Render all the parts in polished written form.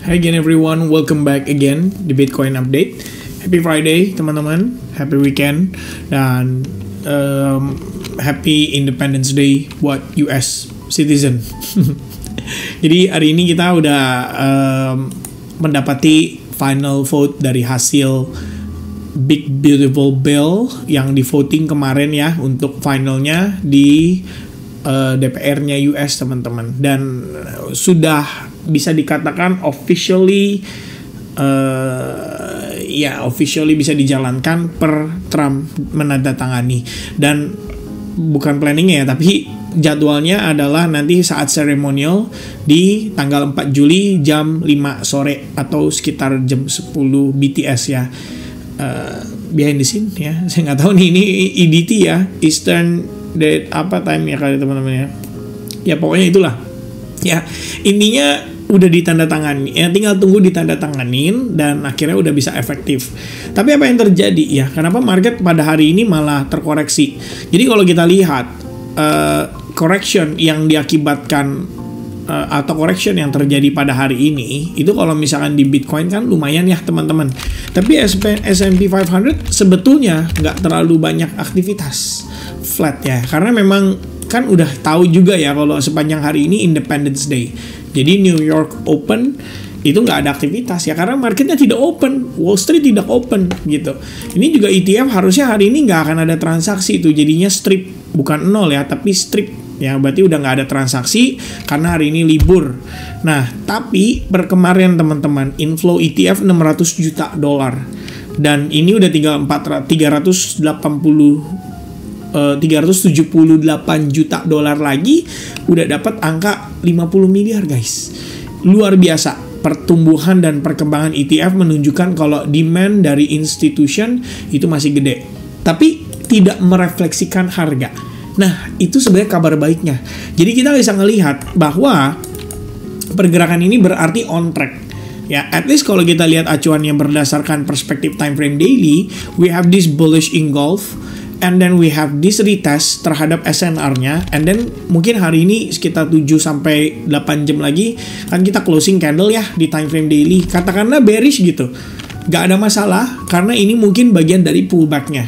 Hi again everyone, welcome back again di Bitcoin Update. Happy Friday teman-teman, happy weekend, dan happy Independence Day buat US citizen. Jadi hari ini kita udah mendapati final vote dari hasil Big Beautiful Bill yang di voting kemarin ya, untuk finalnya di DPR-nya US teman-teman, dan sudah bisa dikatakan officially bisa dijalankan per Trump menandatangani. Dan bukan planningnya ya, tapi jadwalnya adalah nanti saat seremonial di tanggal 4 Juli jam 5 sore atau sekitar jam 10 BTS ya. Behind the scene ya, saya nggak tahu nih, ini EDT ya, Eastern Date apa time ya kali teman-teman ya. Ya pokoknya itulah ya, intinya udah ditandatangani ya, tinggal tunggu ditandatanganin dan akhirnya udah bisa efektif. Tapi apa yang terjadi ya, kenapa market pada hari ini malah terkoreksi? Jadi kalau kita lihat correction yang diakibatkan atau correction yang terjadi pada hari ini itu, kalau misalkan di Bitcoin kan lumayan ya teman-teman, tapi S&P 500 sebetulnya nggak terlalu banyak aktivitas, flat ya, karena memang kan udah tahu juga ya kalau sepanjang hari ini Independence Day. Jadi New York Open itu nggak ada aktivitas ya, karena marketnya tidak open, Wall Street tidak open gitu. Ini juga ETF harusnya hari ini nggak akan ada transaksi, itu jadinya strip, bukan nol ya, tapi strip ya, berarti udah nggak ada transaksi karena hari ini libur. Nah, tapi per kemarin teman-teman, inflow ETF 600 juta dolar, dan ini udah tinggal 378 juta dolar lagi, udah dapat angka 50 miliar guys. Luar biasa. Pertumbuhan dan perkembangan ETF menunjukkan kalau demand dari institution itu masih gede, tapi tidak merefleksikan harga. Nah, itu sebenarnya kabar baiknya. Jadi kita bisa ngelihat bahwa pergerakan ini berarti on track. Ya, at least kalau kita lihat acuan yang berdasarkan perspektif time frame daily, we have this bullish engulf, and then we have this retest terhadap SNR-nya, and then mungkin hari ini sekitar 7-8 jam lagi kan kita closing candle ya di time frame daily, katakanlah bearish gitu. Gak ada masalah, karena ini mungkin bagian dari pullback-nya.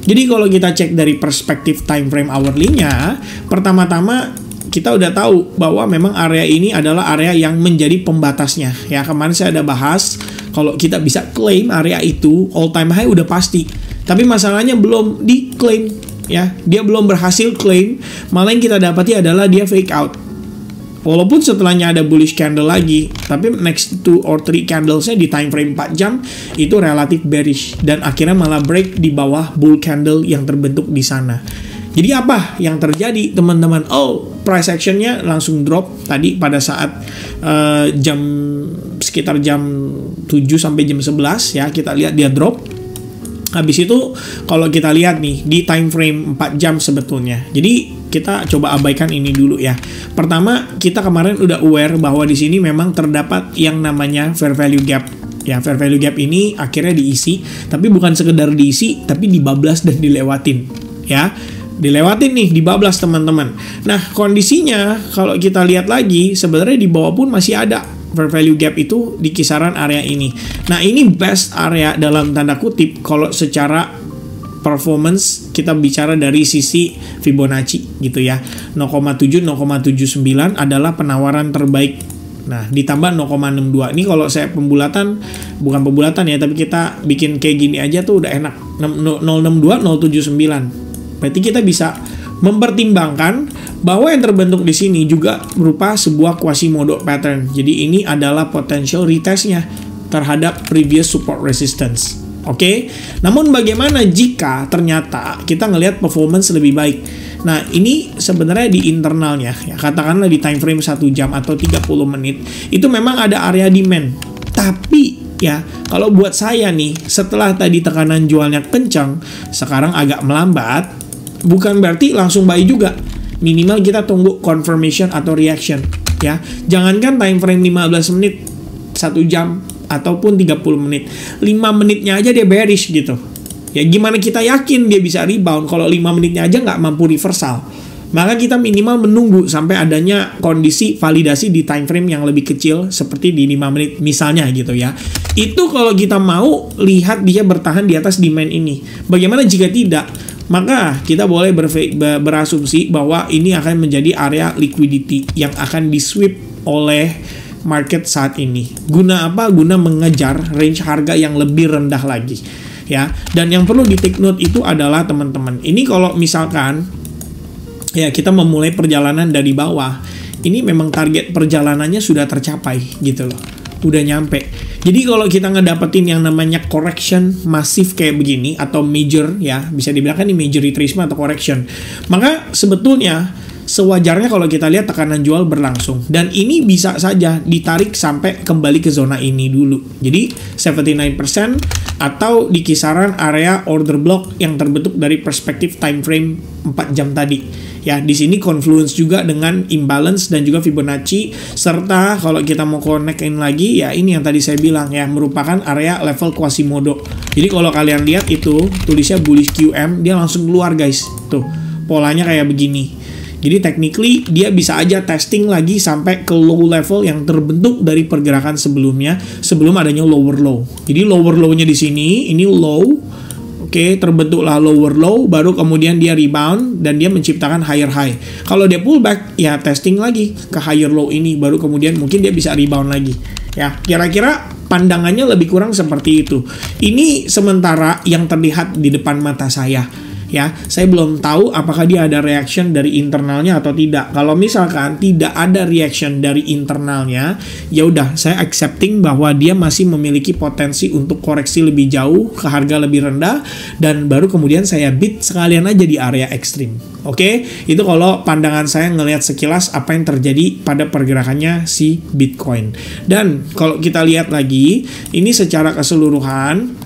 Jadi kalau kita cek dari perspektif time frame hourly-nya, pertama-tama kita udah tahu bahwa memang area ini adalah area yang menjadi pembatasnya. Ya, kemarin saya ada bahas kalau kita bisa claim area itu all time high udah pasti. Tapi masalahnya belum diklaim ya, dia belum berhasil claim, malah yang kita dapati adalah dia fake out. Walaupun setelahnya ada bullish candle lagi, tapi next 2 or 3 candlesnya di time frame 4 jam itu relatif bearish, dan akhirnya malah break di bawah bull candle yang terbentuk di sana. Jadi apa yang terjadi teman-teman? Oh, price actionnya langsung drop tadi pada saat sekitar jam 7 sampai jam 11 ya, kita lihat dia drop. Habis itu kalau kita lihat nih di time frame 4 jam sebetulnya. Jadi kita coba abaikan ini dulu ya. Pertama, kita kemarin udah aware bahwa di sini memang terdapat yang namanya fair value gap. Ya, fair value gap ini akhirnya diisi, tapi bukan sekedar diisi, tapi dibablas dan dilewatin. Ya, dilewatin nih, dibablas teman-teman. Nah, kondisinya kalau kita lihat lagi, sebenarnya di bawah pun masih ada fair value gap itu di kisaran area ini. Nah, ini best area dalam tanda kutip kalau secara performance kita bicara dari sisi Fibonacci gitu ya. 0,7 0,79 adalah penawaran terbaik. Nah, ditambah 0,62. Ini kalau saya bukan pembulatan ya, tapi kita bikin kayak gini aja tuh udah enak. 062 079. Berarti kita bisa mempertimbangkan bahwa yang terbentuk di sini juga berupa sebuah Quasimodo pattern. Jadi ini adalah potential retestnya terhadap previous support resistance. Oke, namun bagaimana jika ternyata kita ngelihat performance lebih baik? Nah, ini sebenarnya di internalnya ya, katakanlah di time frame 1 jam atau 30 menit itu memang ada area demand. Tapi ya, kalau buat saya nih, setelah tadi tekanan jualnya kencang, sekarang agak melambat, bukan berarti langsung buy juga. Minimal kita tunggu confirmation atau reaction ya. Jangankan time frame 15 menit, 1 jam ataupun 30 menit. 5 menitnya aja dia bearish gitu. Ya gimana kita yakin dia bisa rebound kalau 5 menitnya aja nggak mampu reversal. maka kita minimal menunggu sampai adanya kondisi validasi di time frame yang lebih kecil seperti di 5 menit misalnya gitu ya. Itu kalau kita mau lihat dia bertahan di atas demand ini. Bagaimana jika tidak? Maka kita boleh berasumsi bahwa ini akan menjadi area liquidity yang akan di-sweep oleh market saat ini. Guna apa? Guna mengejar range harga yang lebih rendah lagi. Ya, dan yang perlu di take note itu adalah teman-teman. Ini kalau misalkan ya kita memulai perjalanan dari bawah, ini memang target perjalanannya sudah tercapai gitu loh. Udah nyampe. Jadi kalau kita ngedapetin yang namanya correction masif kayak begini atau major ya, bisa dibilang kan ini major retracement atau correction. Maka sebetulnya sewajarnya kalau kita lihat tekanan jual berlangsung, dan ini bisa saja ditarik sampai kembali ke zona ini dulu. Jadi 79% atau di kisaran area order block yang terbentuk dari perspektif time frame 4 jam tadi. Ya, di sini confluence juga dengan imbalance dan juga Fibonacci, serta kalau kita mau connect-in lagi ya ini yang tadi saya bilang ya, merupakan area level Quasimodo. Jadi kalau kalian lihat itu tulisnya bullish QM, dia langsung keluar guys. Tuh, polanya kayak begini. Jadi technically dia bisa aja testing lagi sampai ke low level yang terbentuk dari pergerakan sebelumnya, sebelum adanya lower low. Jadi lower low-nya di sini, ini low. Oke, terbentuklah lower low, baru kemudian dia rebound dan dia menciptakan higher high. Kalau dia pullback, ya testing lagi ke higher low ini, baru kemudian mungkin dia bisa rebound lagi. Ya, kira-kira pandangannya lebih kurang seperti itu. Ini sementara yang terlihat di depan mata saya. Ya, saya belum tahu apakah dia ada reaction dari internalnya atau tidak. Kalau misalkan tidak ada reaction dari internalnya, ya udah saya accepting bahwa dia masih memiliki potensi untuk koreksi lebih jauh ke harga lebih rendah, dan baru kemudian saya bid sekalian aja di area ekstrim. Oke, itu kalau pandangan saya ngelihat sekilas apa yang terjadi pada pergerakannya si Bitcoin. Dan kalau kita lihat lagi, ini secara keseluruhan,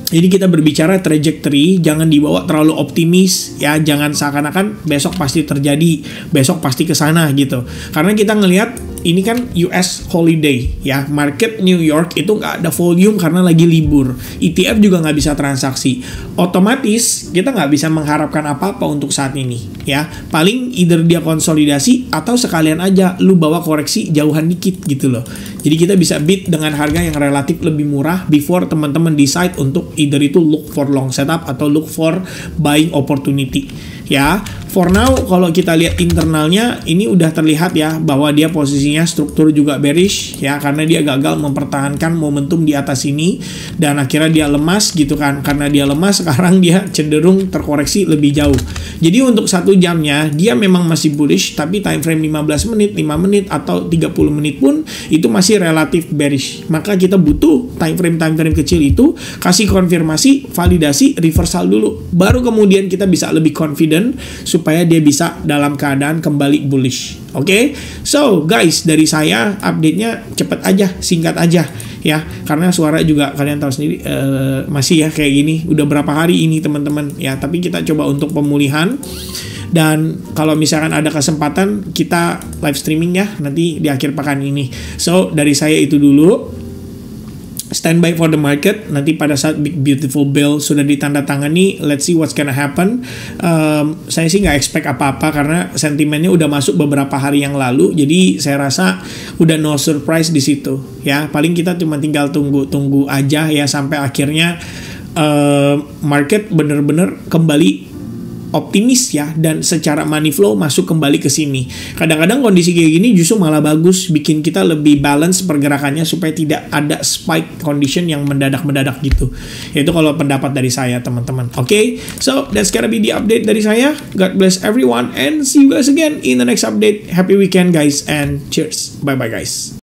jadi kita berbicara trajectory, jangan dibawa terlalu optimis ya, jangan seakan-akan besok pasti terjadi, besok pasti ke sana gitu. Karena kita ngelihat ini kan US holiday ya, market New York itu nggak ada volume karena lagi libur, ETF juga nggak bisa transaksi, otomatis kita nggak bisa mengharapkan apa-apa untuk saat ini ya. Paling either dia konsolidasi atau sekalian aja lu bawa koreksi jauhan dikit gitu loh. Jadi kita bisa bid dengan harga yang relatif lebih murah before teman-teman decide untuk either itu look for long setup atau look for buying opportunity ya. For now kalau kita lihat internalnya ini udah terlihat ya bahwa dia posisinya struktur juga bearish ya, karena dia gagal mempertahankan momentum di atas ini dan akhirnya dia lemas gitu kan. Karena dia lemas sekarang dia cenderung terkoreksi lebih jauh. Jadi untuk 1 jamnya dia memang masih bullish, tapi time frame 15 menit, 5 menit atau 30 menit pun itu masih relatif bearish. Maka kita butuh time frame kecil itu kasih konfirmasi, validasi, reversal dulu. Baru kemudian kita bisa lebih confident supaya dia bisa dalam keadaan kembali bullish. Oke, so guys, dari saya update-nya cepet aja, singkat aja ya, karena suara juga kalian tahu sendiri masih ya kayak gini. Udah berapa hari ini teman-teman ya, tapi kita coba untuk pemulihan. Dan kalau misalkan ada kesempatan kita live streaming ya nanti di akhir pekan ini. So dari saya itu dulu. Standby for the market. Nanti pada saat Big Beautiful Bill sudah ditandatangani, let's see what's gonna happen. Saya sih nggak expect apa-apa karena sentimennya udah masuk beberapa hari yang lalu. Jadi saya rasa udah no surprise di situ. Ya, paling kita cuma tinggal tunggu aja ya sampai akhirnya market bener-bener kembali optimis ya, dan secara money flow masuk kembali ke sini. Kadang-kadang kondisi kayak gini justru malah bagus, bikin kita lebih balance pergerakannya supaya tidak ada spike condition yang mendadak-mendadak gitu. Itu kalau pendapat dari saya teman-teman. Oke, so that's gonna be the update dari saya. God bless everyone and see you guys again in the next update. Happy weekend guys and cheers. Bye bye guys.